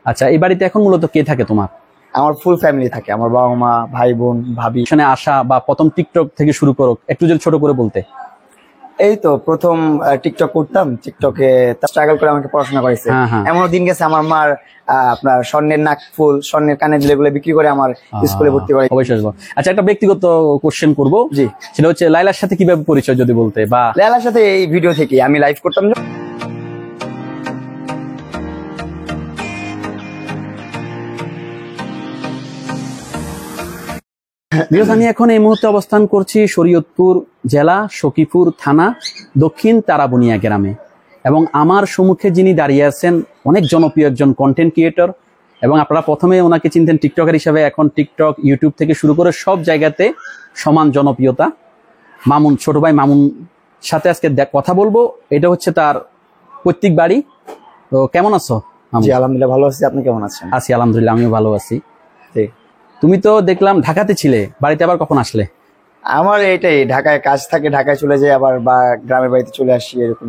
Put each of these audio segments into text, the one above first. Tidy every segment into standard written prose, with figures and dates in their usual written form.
আচ্ছা, এই বাড়িতে এখন মূলত কে থাকে তোমার? আমার ফুল ফ্যামিলি থাকে, আমার বাবা মা, ভাই বোন, ভাবি। এখানে আসা বা প্রথম টিকটক থেকে শুরু করো, একটু যদি ছোট করে বলতে। এই তো প্রথম টিকটক করতাম, টিকটকে স্ট্রাগল করে আমাকে পড়াশোনা করেছে। এমনও দিন গেছে আমার মার আপনার স্বর্ণের নাক ফুল, স্বর্ণের কানের যেগুলো বিক্রি করে আমার স্কুলে ভর্তি করে। অবশ্যই। আচ্ছা, একটা ব্যক্তিগত কোশ্চেন করবো, জি, সেটা হচ্ছে লাইলার সাথে কিভাবে পরিচয় যদি বলতে। বা লাইলার সাথে এই ভিডিও থেকে আমি লাইভ করতাম। আমি এখন এই মুহূর্তে অবস্থান করছি শরীয়তপুর জেলা সখীপুর থানা দক্ষিণ তারাবুনিয়া গ্রামে, এবং আমার সম্মুখে যিনি দাঁড়িয়ে আছেন অনেক জনপ্রিয় একজন কন্টেন্ট ক্রিয়েটর, এবং আপনারা প্রথমে ওনাকে চিনতেন টিকটকার হিসাবে, এখন টিকটক, ইউটিউব থেকে শুরু করে সব জায়গাতে সমান জনপ্রিয়তা। মামুন, ছোট ভাই মামুন সাথে আজকে কথা বলবো। এটা হচ্ছে তার পৈতৃক বাড়ি। তো কেমন আছো? জি আলহামদুলিল্লাহ ভালো আছি, আপনি কেমন আছেন? আছি আলহামদুলিল্লাহ, আমিও ভালো আছি। তুমি তো দেখলাম ঢাকাতে ছিলে, বাড়িতে আবার কখন আসলে? আমার এইটাই, ঢাকায় কাজ থাকে, ঢাকায় চলে যাই, আবার বা গ্রামের বাড়িতে চলে আসি, এরকম।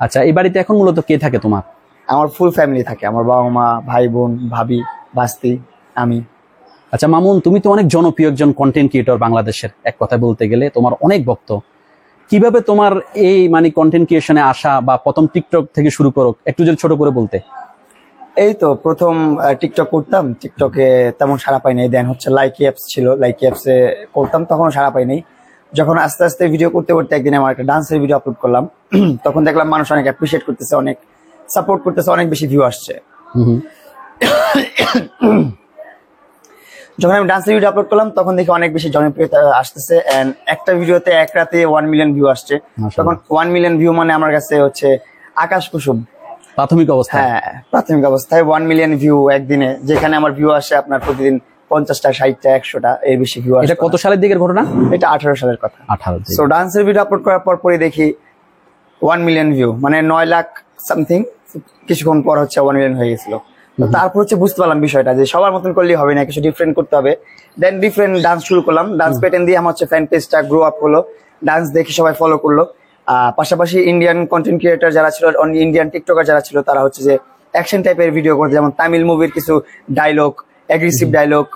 আচ্ছা, এই বাড়িতে এখন মূলত কে থাকে তোমার? আমার ফুল ফ্যামিলি থাকে, আমার বাবা মা, ভাই বোন, ভাবি, ভাস্তি, আমি। আচ্ছা মামুন, তুমি তো অনেক জনপ্রিয় একজন কন্টেন্ট ক্রিয়েটর বাংলাদেশের, এক কথায় বলতে গেলে তোমার অনেক ভক্ত। কিভাবে তোমার এই কন্টেন্ট ক্রিয়েশনে আসা বা প্রথম টিকটক থেকে শুরু করো, একটু যদি ছোট করে বলতে। এই তো প্রথম টিকটক করতাম, টিকটকে তেমন সাড়া পাই নাই। দেন হচ্ছে লাইকি অ্যাপস ছিল, লাইকি অ্যাপসে করতাম, তখন সাড়া পাই নাই। যখন আস্তে আস্তে ভিডিও করতে করতে একদিন আমার একটা ডান্সের ভিডিও আপলোড করলাম, তখন দেখলাম মানুষ অনেক অ্যাপ্রিসিয়েট করতেছে, অনেক সাপোর্ট করতেছে, অনেক বেশি ভিউ আসছে। যখন আমি ডান্সের ভিডিও আপলোড করলাম তখন দেখি অনেক বেশি জনপ্রিয়তা আসতেছে, এন্ড একটা ভিডিওতে এক রাতে 1 মিলিয়ন ভিউ আসছে। তখন 1 মিলিয়ন ভিউ মানে আমার কাছে হচ্ছে আকাশ কুসুম। প্রাথমিক অবস্থা, হ্যাঁ প্রাথমিক অবস্থায় 1 মিলিয়ন ভিউ একদিনে, যেখানে আমার ভিউ আসে আপনার প্রতিদিন 50টা, 60টা, 100টা এর বেশি ভিউ আসে। এটা কত সালের দিকের ঘটনা? এটা 18 সালের কথা। 18। সো ডান্সের ভিডিও আপলোড করার পরে দেখি 1 মিলিয়ন ভিউ, মানে 9 লাখ সামথিং। কিছুক্ষণ পর হচ্ছে 1 মিলিয়ন হয়ে গেছিল। তারপর হচ্ছে বুঝতে পারলাম বিষয়টা যে সবার মতন করলেই হবে না, কিছু ডিফারেন্ট করতে হবে। দেন ডিফারেন্ট ডান্স শুরু করলাম, ডান্স প্যাটার্ন দিয়ে আমার হচ্ছে ফ্যান পেজটা গ্রো আপ হলো, ডান্স দেখে সবাই ফলো করলো। পাশাপাশি ইন্ডিয়ান কন্টেন্ট ক্রিয়েটর যারা ছিল, ইন্ডিয়ান টিকটকার যারা ছিল, তারা হচ্ছে যে অ্যাকশন টাইপের ভিডিও করতে, যেমন তামিল মুভির কিছু ডায়লগ, অ্যাগ্রেসিভ ডায়লগ,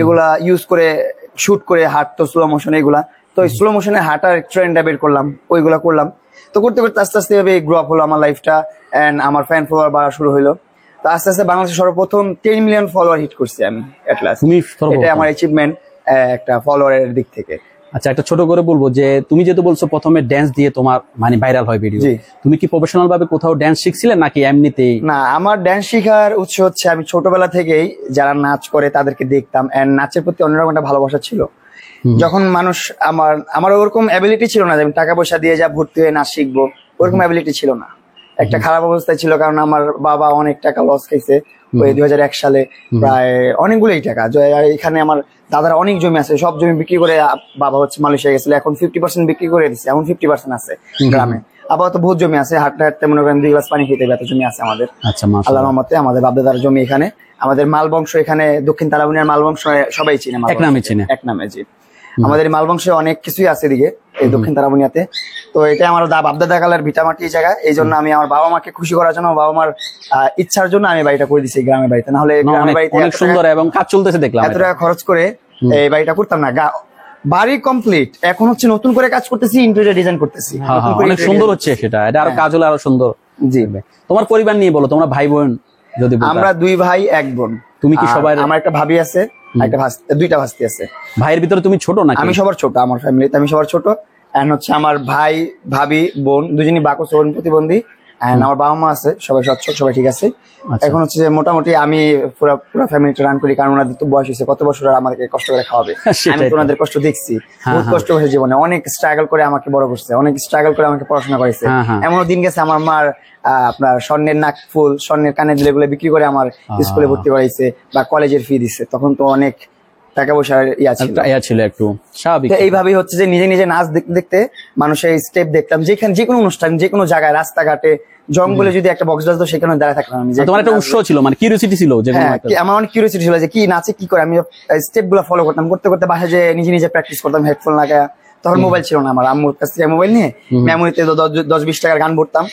এগুলা ইউজ করে শুট করে হাঁটতো স্লো মোশন, এগুলা। তো এই স্লো মোশনে হাঁটার ট্রেন্ডটা বের করলাম, ওইগুলা করলাম। তো করতে করতে আস্তে আস্তে এভাবে গ্রো আপ হলো আমার লাইফটা, এন্ড আমার ফ্যান ফলোয়ার বাড়া শুরু হলো। তো আস্তে আস্তে বাংলাদেশে সর্বপ্রথম 10 মিলিয়ন ফলোয়ার হিট করছি আমি এট লাস্ট। এটা আমার অ্যাচিভমেন্ট একটা ফলোয়ারের দিক থেকে। আচ্ছা, একটা ছোট করে বলবো যে তুমি যেহেতু বলছো প্রথমে ড্যান্স দিয়ে তোমার ভাইরাল হয় ভিডিও, তুমি কি প্রফেশনাল ভাবে কোথাও ড্যান্স শিখছিলে নাকি এমনিতেই? না, আমার ড্যান্স শেখার উৎস হচ্ছে আমি ছোটবেলা থেকেই যারা নাচ করে তাদেরকে দেখতাম, এন্ড নাচের প্রতি অন্যরকম একটা ভালোবাসা ছিল। যখন মানুষ আমার ওরকম অ্যাবিলিটি ছিল না যে আমি টাকা পয়সা দিয়ে যা ভর্তি হয়ে নাচ শিখবো, ওরকম অ্যাবিলিটি ছিল না। একটা খারাপ অবস্থায় ছিল, কারণ আমার বাবা অনেক টাকা লস খাইছে ওই 2001 সালে, প্রায় অনেকগুলোই টাকা। এখানে আমার দাদার অনেক জমি আছে, সব জমি বিক্রি করে বাবা হচ্ছে মালয়েশিয়া গেছিল, এখন 50% বিক্রি করে দিচ্ছে, এখন 50% আছে গ্রামে। আপাতত বহুত জমি আছে, হাঁটতে হাঁটতে মনে করেন 2 গ্লাস পানি খেতে এত জমি আছে আমাদের। আল্লাহর রহমতে আমাদের বাপদাদার জমি এখানে, আমাদের মাল বংশ এখানে দক্ষিণ তারাবুনিয়ার মাল বংশ সবাই চিনে, এক নামে জি। আমাদের মাল বংশে অনেক কিছুই আছে এদিকে এই দক্ষিণ তারাবুনিয়াতে। তো এটা আমার বাপদাদা কালের ভিটামাটি জায়গা, এই জন্য আমি আমার বাবা মাকে খুশি করার জন্য, বাবা মার ইচ্ছার জন্য আমি বাড়িটা করে দিচ্ছি গ্রামের বাড়িতে। না হলে গ্রামের বাড়িতে অনেক সুন্দর এবং কাজ চলতেছে দেখলাম, এত টাকা খরচ করে এই বাড়িটা করতাম না। বাড়ি কমপ্লিট, এখন হচ্ছে নতুন করে কাজ করতেছি, ইন্টেরিয়র ডিজাইন করতেছি, অনেক সুন্দর হচ্ছে সেটা। এটা আরো কাজ হলে আরো সুন্দর। জি, তোমার পরিবার নিয়ে বলো, তোমরা ভাই বোন যদি? আমরা 2 ভাই 1 বোন। তুমি কি সবাই? আমার একটা ভাবি আছে, একটা দুইটা ভাস্তি আছে। ভাইয়ের ভিতরে তুমি ছোট নাকি? আমি সবার ছোট, আমার ফ্যামিলিতে আমি সবার ছোট। এন্ড হচ্ছে আমার ভাই, ভাবি, বোন দুজনই বাকচরণ প্রতিবন্ধী। এন্ড আমার বাবা মা আছে, সবাই সচ্ছল, সবাই ঠিক আছে। এখন হচ্ছে যে মোটামুটি আমি পুরো ফ্যামিলিটা রান করি, কারণ ওনাদের তো বয়স হয়েছে, কত বছর আর আমাদেরকে কষ্ট করে খাওয়াবে। আমি তো ওনাদের কষ্ট দেখছি, বহুত কষ্ট হয়েছে জীবনে, অনেক স্ট্রাগল করে আমাকে বড় করছে, অনেক স্ট্রাগল করে আমাকে পড়াশোনা করেছে। এমনও দিন গেছে আমার মার আপনার স্বর্ণের নাক ফুল, স্বর্ণের কানের যেগুলো বিক্রি করে আমার স্কুলে ভর্তি করাইছে বা কলেজের ফি দিচ্ছে। তখন তো অনেক টাকা পয়সার ইয়া ছিল একটু স্বাভাবিক। এইভাবেই হচ্ছে যে নিজে নিজে নাচ দেখতে দেখতে মানুষের স্টেপ দেখতাম, যেখানে যে কোনো অনুষ্ঠান, যে কোনো জায়গায়, রাস্তাঘাটে, জঙ্গলে যদি একটা বক্স বাজতো সেখানে দাঁড়ায় থাকতাম আমি। তোমার একটা উৎস ছিল, মানে কিউরিওসিটি ছিল? আমার অনেক কিউরিওসিটি ছিল যে কি নাচে কি করে। আমি স্টেপ গুলো ফলো করতাম, করতে করতে বাসায় যে নিজে নিজে প্র্যাকটিস করতাম হেডফোন লাগায়। তখন মোবাইল ছিল না আমার, আম্মুর কাছ থেকে মোবাইল নিয়ে মেমোরিতে 10-20 টাকার গান ভরতাম,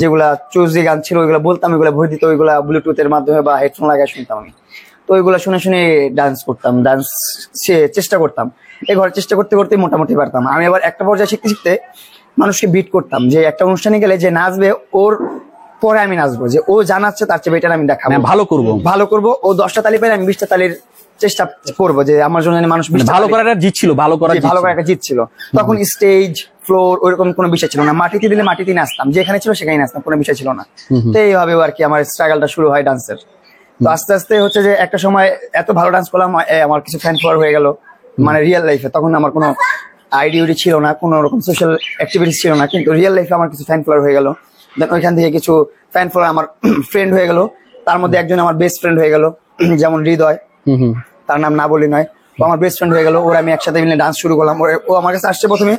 যেগুলা চুজি গান ছিল ওইগুলা বলতাম, ওইগুলা ভরে দিত, ওইগুলা ব্লুটুথের মাধ্যমে বা হেডফোন লাগায় শুনতাম আমি। তো ওইগুলা শুনে শুনে ডান্স করতাম, ডান্স চেষ্টা করতাম। এই ঘরে চেষ্টা করতে করতে মোটামুটি পারতাম। আমি আবার একটা পর্যায়ে শিখতে শিখতে মানুষকে বিট করতাম, যে একটা অনুষ্ঠানে গেলে যে নাচবে ওর পরে আমি নাচবো, যে ও জানাচ্ছে তার চেয়ে বেটার আমি দেখাবো, ভালো করবো। ও 10টা তালি পেলে আমি 20টা তালির চেষ্টা করবো, যে আমার জন্য মানুষ ভালো করার একটা জিত ছিল, ভালো করার একটা জিত ছিল। তখন স্টেজ ফ্লোর ওইরকম কোনো বিষয় ছিল না, মাটিতে দিলে মাটিতে নাচতাম, যেখানে ছিল সেখানে নাচতাম, কোনো বিষয় ছিল না। তো এইভাবে আর কি আমার স্ট্রাগলটা শুরু হয় ডান্সের। তো আস্তে আস্তে হচ্ছে যে একটা সময় এত ভালো ডান্স করলাম, আমার কিছু ফ্যান ফলোয়ার হয়ে গেল, মানে রিয়েল লাইফে। তখন আমার কোনো আইডিউটি ছিল না, কোনো রকম সোশ্যাল অ্যাক্টিভিটিস ছিল না, কিন্তু রিয়েল লাইফে আমার কিছু ফ্যান ফলোয়ার হয়ে গেল। দেন ওইখান থেকে কিছু ফ্যান ফলোয়ার আমার ফ্রেন্ড হয়ে গেল, তার মধ্যে একজন আমার বেস্ট ফ্রেন্ড হয়ে গেল, যেমন হৃদয়, তার নাম না বলি নয়, ও আমার বেস্ট ফ্রেন্ড হয়ে গেল। ওরা আমি একসাথে মিলে ডান্স শুরু করলাম। ও আমার কাছে আসছে প্রথমে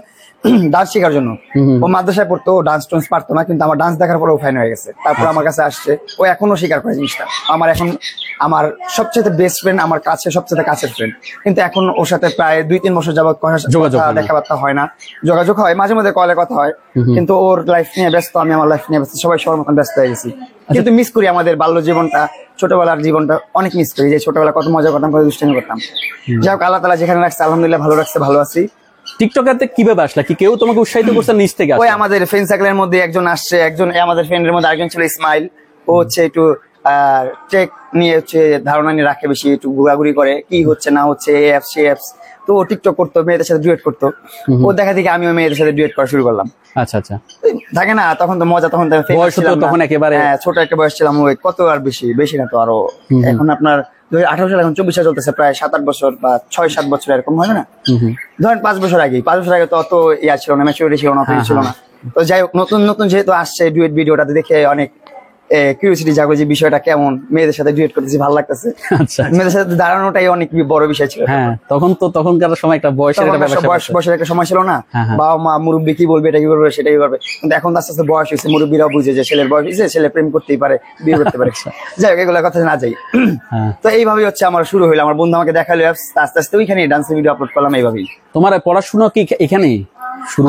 ডান্স শেখার জন্য। ও মাদ্রাসায় পড়তো, ডান্স টান্স পারতো না, কিন্তু আমার ডান্স দেখার পরে ও ফ্যান হয়ে গেছে। তারপর আমার কাছে আসছে, ও এখনো স্বীকার করে জিনিসটা। আমার সবচেয়ে বেস্ট ফ্রেন্ড, আমার কাছে সবচেয়ে কাছের ফ্রেন্ড। কিন্তু এখন ওর সাথে প্রায় 2-3 বছর যাবত দেখাবার্তা হয় না, যোগাযোগ হয় মাঝে মধ্যে, কলে কথা হয়, কিন্তু ওর লাইফ নিয়ে ব্যস্ত, আমি আমার লাইফ নিয়ে ব্যস্ত, সবাই সবার মতন ব্যস্ত হয়ে গেছি। কিন্তু মিস করি আমাদের বাল্য জীবনটা, ছোটবেলার জীবনটা অনেক মিস করি, যে ছোটবেলা কত মজা করতাম, কত দুষ্টামি করতাম। যাই হোক, আল্লাহ তাআলা যেখানে রাখছে আলহামদুলিল্লাহ ভালো রাখছে, ভালো আছি। টিকটকারতে কিভাবে আসলা? কি কেউ তোমাকে উৎসাহিত করছে নিজ থেকে? ওই আমাদের ফ্রেন্ড সার্কেলের মধ্যে একজন আসছে, আমাদের ফ্রেন্ডের মধ্যে আরেকজন ছিল ইসমাইল। ও হচ্ছে একটু টেক নিয়ে হচ্ছে ধারণা নিয়ে রাখে, বেশি একটু ঘোরাঘুরি করে, কি হচ্ছে না হচ্ছে, এই অ্যাপস সেই অ্যাপস। তো ও টিকটক করতো, মেয়েদের সাথে ডুয়েট করতো। ও দেখা দেখি আমি মেয়েদের সাথে ডুয়েট করা শুরু করলাম। আচ্ছা আচ্ছা, থাকে না তখন তো মজা, তখন তখন একেবারে ছোট একটা বয়স ছিলাম। ওই কত আর বেশি না তো, আরো এখন আপনার 2018 সাল, এখন 24 সাল চলতেছে, প্রায় 7-8 বছর বা 6-7 বছর এরকম হয় না। ধরেন 5 বছর আগে তো অত ইয়া ছিল না, ম্যাচুরিটি ছিল না, ছিল না। তো যাই হোক, নতুন নতুন যেহেতু আসছে ডুয়েট ভিডিওটাতে দেখে অনেক কিউরিওসিটি জাগো, যে বিষয়টা কেমন, মেয়েদের সাথে ডুয়েট করতেছি, ভালো লাগতেছে। মেয়েদের সাথে দাঁড়ানোটাই অনেক বড় বিষয় ছিল। তখনকার সময় একটা বয়সের একটা সময় ছিল না, বাবা মা মুরব্বী কি বলবে, এটা কি করবে, সেটাই করবে। কিন্তু এখন আস্তে আস্তে বয়স হয়েছে, মুরব্বীরাও বুঝে যে ছেলের বয়স হয়েছে, ছেলে প্রেম করতেই পারে, বিয়ে করতে পারে। যাই হোক, এগুলোর কথা না যাই। তো এইভাবেই হচ্ছে আমার শুরু হইলো। আমার বন্ধু আমাকে দেখালো, আস্তে আস্তে ওইখানে ডান্সের ভিডিও আপলোড করলাম। এইভাবেই। তোমার পড়াশোনা কি এখানেই?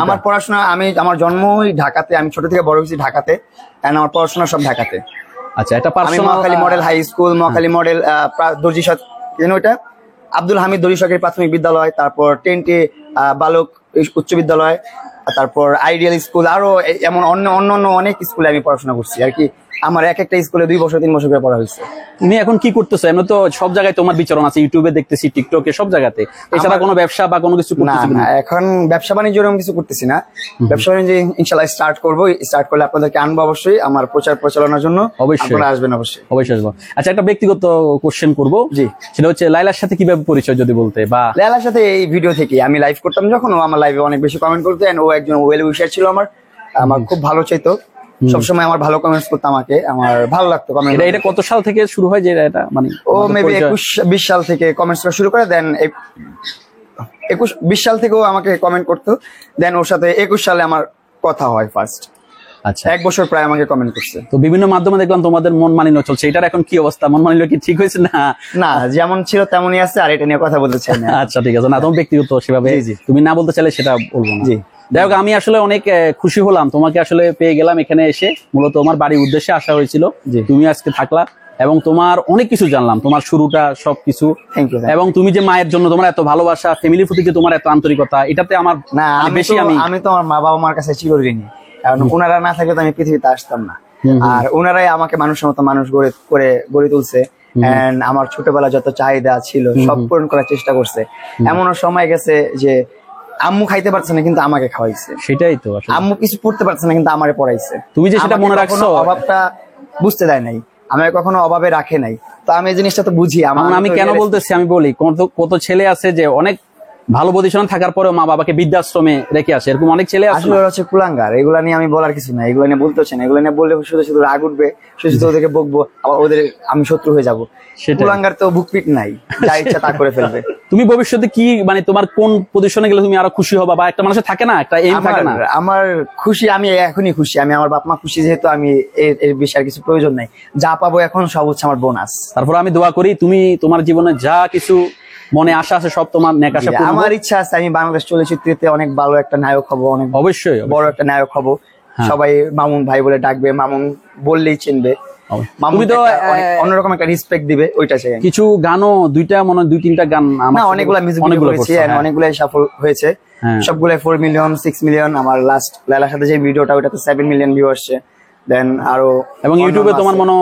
আমার পড়াশোনা, আমার জন্মই ঢাকাতে, আমি ছোট থেকে বড় হয়েছি ঢাকাতে, আমার পড়াশোনা সব ঢাকাতে। আচ্ছা, এটা আমি Mohakhali model high school, Mohakhali model দর্জি ওইটা আব্দুল হামিদ দর্জি সরকারি প্রাথমিক বিদ্যালয়, তারপর 10টি বালক উচ্চ বিদ্যালয়, তারপর আইডিয়াল স্কুল, আরো এমন অন্য অনেক স্কুলে আমি পড়াশোনা করছি আর কি। আমার এক একটা স্কুলে 2 বছর 3 বছর করে পড়া হয়েছে। তুমি এখন কি করতেছো? এমনি তো সব জায়গায় তোমার বিচরণ আছে, ইউটিউবে দেখতেছি, টিকটকে, সব জায়গাতে। এছাড়া কোনো ব্যবসা বা কোনো কিছু করতেছো না? এখন ব্যবসা বাণিজ্য এরকম কিছু করতেছি না। ব্যবসা বাণিজ্য ইনশাআল্লাহ স্টার্ট করবো। স্টার্ট করলে আপনাদেরকে আনবো অবশ্যই, আমার প্রচার প্রচারণার জন্য আপনারা আসবেন অবশ্যই। অবশ্যই আসবো। আচ্ছা, একটা ব্যক্তিগত কোশ্চেন করবো। জি। সেটা হচ্ছে লাইলার সাথে কিভাবে পরিচয় যদি বলতে? বা লাইলার সাথে এই ভিডিও থেকে আমি লাইভ করতাম যখন, ও আমার লাইভে অনেক বেশি কমেন্ট করতো। ও একজন ওয়েল উইশার ছিল, আমার খুব ভালো চাইতো, সবসময় আমার ভালো কমেন্টস করতো, আমাকে আমার ভালো লাগতো কমেন্ট। এটা কত সাল থেকে শুরু হয় যে এটা, মানে ও মেবি 21-20 সাল থেকে কমেন্টস করা শুরু করে। দেন 21-20 সাল থেকেও আমাকে কমেন্ট করতো। দেন ওর সাথে 21 সালে আমার কথা হয় ফার্স্ট। আচ্ছা, 1 বছর প্রায় আমাকে কমেন্ট করছে। তো বিভিন্ন মাধ্যমে দেখলাম তোমাদের মন মানিন্য চলছে, এটার এখন কি অবস্থা? মন মানিন্য কি ঠিক হয়েছে? না, যেমন ছিল তেমনই আছে, আর এটা নিয়ে কথা বলতে চাই না। আচ্ছা, ঠিক আছে। না, তোমার ব্যক্তিগত সেভাবে তুমি না বলতে চাইলে সেটা বলবো না। জি। যাই হোক, আমি আসলে অনেক খুশি হলাম, তোমাকে আসলে পেয়ে গেলাম এখানে এসে। মূলত তোমার বাড়ির উদ্দেশ্যে আসা হয়েছিল, তুমি আজকে থাকলা এবং তোমার অনেক কিছু জানলাম, তোমার শুরুটা, সবকিছু। এবং তুমি যে মায়ের জন্য তোমার এত ভালোবাসা, ফ্যামিলির প্রতি যে তোমার এত আন্তরিকতা, এটাতে আমার বেশি আমি তো আমার মা বাবা মার কাছে চিরঋণী, কারণ ওনারা না থাকলে তো আমি পৃথিবীতে আসতাম না। আর ওনারাই আমাকে মানুষের মতো মানুষ গড়ে তুলছে। আমার ছোটবেলা যত চাহিদা ছিল সব পূরণ করার চেষ্টা করছে। এমনও সময় গেছে যে আম্মু খাইতে পারছে না, কিন্তু আমাকে খাওয়াইছে। সেটাই তো, আম্মু কিছু পড়তে পারছে না, কিন্তু আমারে পড়াইছে। তুমি যে সেটা মনে রাখছো, অভাবটা বুঝতে দেয় নাই, আমাকে কখনো অভাবে রাখে নাই। তো আমি এই জিনিসটা তো বুঝি। আমি কেন বলতেছি, আমি বলি, কত ছেলে আছে যে অনেক ভালো পজিশনে থাকার পরেও মা বাবাকে বৃদ্ধাশ্রমে রেখে আসে, এরকম অনেক ছেলে আছে। আসলে হচ্ছে কুলাঙ্গার, এগুলা নিয়ে আমি বলার কিছু না, এগুলো নিয়ে বলতে হচ্ছে না। এগুলো নিয়ে বললে শুধু শুধু রাগ উঠবে, শুধু ওদেরকে বকবো, আবার আমি শত্রু হয়ে যাবো। কুলাঙ্গার তো বুকপিট নাই, যা ইচ্ছা তা করে ফেলবে। তুমি ভবিষ্যতে কি, মানে তোমার কোন পজিশনে গেলে তুমি আরো খুশি হবা? বা একটা মানুষের থাকে না, একটা এইম থাকে না? আমার খুশি, আমি এখনই খুশি। আমি আমার বাপ মা খুশি, যেহেতু আমি এর বেশি আর কিছু প্রয়োজন নাই। যা পাবো এখন সব হচ্ছে আমার বোনাস। তারপর আমি দোয়া করি তুমি তোমার জীবনে যা কিছু মনে আশা আছে সব তোমার নেকাশা পূরণ। আমার ইচ্ছা আছে আমি বাংলাদেশ চলচ্চিত্রতে অনেক ভালো একটা নায়ক হব, অনেক অবশ্যই বড় একটা নায়ক হব। সবাই মামুন ভাই বলে ডাকবে, মামুন বললেই চিনবে। তুমি তো অন্যরকম একটা রেসপেক্ট দিবে, ওইটা চাই। কিছু গানও দুই তিনটা গান না, অনেকগুলা মিউজিক ভিডিও করেছি, অনেকগুলাই সফল হয়েছে, সবগুলাই 4 মিলিয়ন 6 মিলিয়ন। আমার লাস্ট লাইলার সাথে যে ভিডিওটা, ওইটাতে 7 মিলিয়ন ভিউ আসছে। দেন আরো, এবং ইউটিউবে তোমার মনে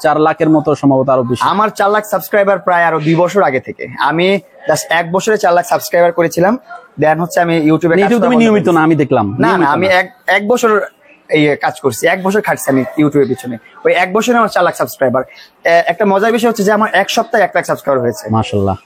4 লাখের মতো সম্ভবত, আরো বেশি। আমার 4 লাখ সাবস্ক্রাইবার প্রায় আরো 2 বছর আগে থেকে। আমি জাস্ট 1 বছরে 4 লাখ সাবস্ক্রাইবার করেছিলাম। দেন হচ্ছে আমি ইউটিউবে তুমি নিয়মিত না, আমি দেখলাম। না, আমি এক বছর এই কাজ করছি, 1 বছর খাটছি আমি ইউটিউবের পিছনে। ওই 1 বছরে আমার 4 লাখ সাবস্ক্রাইবার। একটা মজার বিষয় হচ্ছে যে আমার 1 সপ্তাহে 1 লাখ সাবস্ক্রাইবার হয়েছে, মাশাআল্লাহ।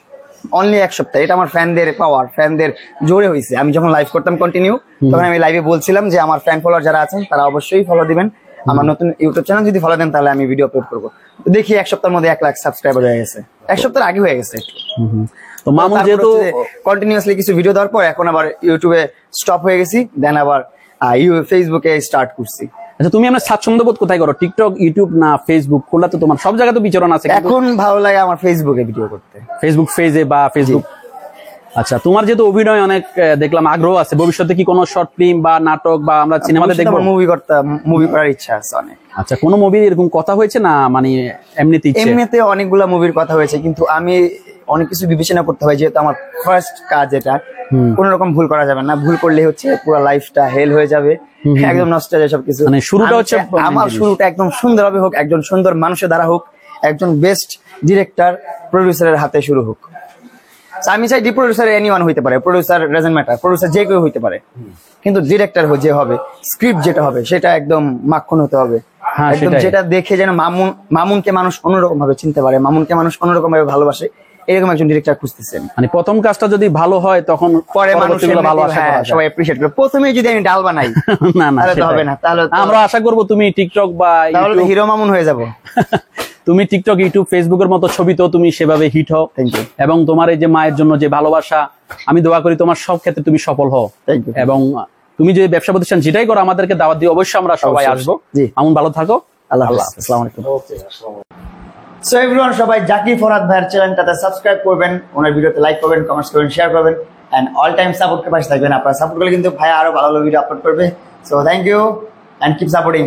অনলি 1 সপ্তাহে। এটা আমার ফ্যানদের পাওয়ার, ফ্যানদের জোরে হয়েছে। আমি যখন লাইভ করতাম কন্টিনিউ, তখন আমি লাইভে বলছিলাম যে আমার ফ্যান ফলোয়ার যারা আছেন তারা অবশ্যই ফলো দিবেন আমার নতুন ইউটিউব চ্যানেল, যদি ফলো দেন তাহলে আমি ভিডিও আপলোড করবো। দেখি 1 সপ্তাহের মধ্যে 1 লাখ সাবস্ক্রাইবার হয়ে গেছে, 1 সপ্তাহ আগে হয়ে গেছে। তো মামুন যেহেতু কন্টিনিউয়াসলি কিছু ভিডিও দেওয়ার পর এখন আবার ইউটিউবে স্টপ হয়ে গেছি, দেন আবার ফেসবুকে স্টার্ট করছি। আচ্ছা, তুমি আমরা স্বাচ্ছন্দ্য বোধ কোথায় করো? টিকটক, ইউটিউব না ফেসবুক? কোনটা তো তোমার সব জায়গায় তো বিচরণ আছে। এখন ভালো লাগে আমার ফেসবুকে ভিডিও করতে, ফেসবুক পেজে বা ফেসবুক। আচ্ছা, তোমার যেহেতু অভিনয় অনেক দেখলাম আগ্রহ আছে, ভবিষ্যতে কি কোনো শর্ট ফিল্ম বা নাটক বা আমরা সিনেমাতে দেখবো? মুভি করার ইচ্ছা আছে অনেক। আচ্ছা, কোনো মুভির এরকম কথা হয়েছে না, মানে এমনিতে অনেকগুলা মুভির কথা হয়েছে, কিন্তু আমি অনেক কিছু বিবেচনা করতে হয়, যেহেতু আমার ফার্স্ট কাজ এটা, কোন রকম ভুল করা যাবে না। ভুল করলে হচ্ছে পুরো লাইফটা হেল হয়ে যাবে, একদম নষ্ট হয়ে যাবে সবকিছু। মানে শুরুটা হচ্ছে, আমার শুরুটা একদম সুন্দরভাবে হোক, একজন সুন্দর মানুষের দ্বারা হোক, একজন বেস্ট ডিরেক্টর প্রডিউসারের হাতে শুরু হোক। আমি চাই প্রডিউসার এনিওয়ান হইতে পারে, প্রডিউসার ডাজন্ট ম্যাটার, প্রডিউসার যে কেউ হইতে পারে, কিন্তু ডিরেক্টর যে হবে, স্ক্রিপ্ট যেটা হবে সেটা একদম মাখন হতে হবে। একদম যেটা দেখে যেন মামুনকে মানুষ অন্যরকম ভাবে চিনতে পারে, মামুনকে মানুষ অন্যরকম ভাবে ভালোবাসে, এরকম একজন ডিরেক্টর খুঁজতেছেন। মানে প্রথম কাজটা যদি ভালো হয় তখন পরে মানুষ ভালো আশা করে, সবাই অ্যাপ্রিশিয়েট করে। প্রথমে যদি আমি ডাল বানাই না তাহলে তো হবে না। তাহলে আমরা আশা করব তুমি টিকটক বা তাহলে হিরো মামুন হয়ে যাব। তুমি টিকটক, ইউটিউব, ফেসবুকের মতো ছবিতেও তুমি সেভাবে হিট হও। এবং তোমার এই যে মায়ের জন্য যে ভালোবাসা, আমি দোয়া করি তোমার সব ক্ষেত্রে তুমি সফল হও। এবং তুমি যে ব্যবসা প্রতিষ্ঠান যেটাই করো, আমাদেরকে দাওয়াত দিও, অবশ্যই আমরা সবাই আসবো। মামুন ভালো থাকো, আল্লাহ হাফেজ। আসসালামু আলাইকুম। সো এভরিওয়ান, সবাই জাকির ফরহাদ ভাইয়ের চ্যানেলটাতে সাবস্ক্রাইব করবেন, ওনার ভিডিওতে লাইক করবেন, কমেন্টস করবেন, শেয়ার করবেন, এন্ড অল টাইম সাপোর্ট কে পাশে থাকবেন। আপনারা সাপোর্ট করলে কিন্তু ভাই আরো ভালো ভালো ভিডিও আপলোড করবে। So thank you and keep supporting.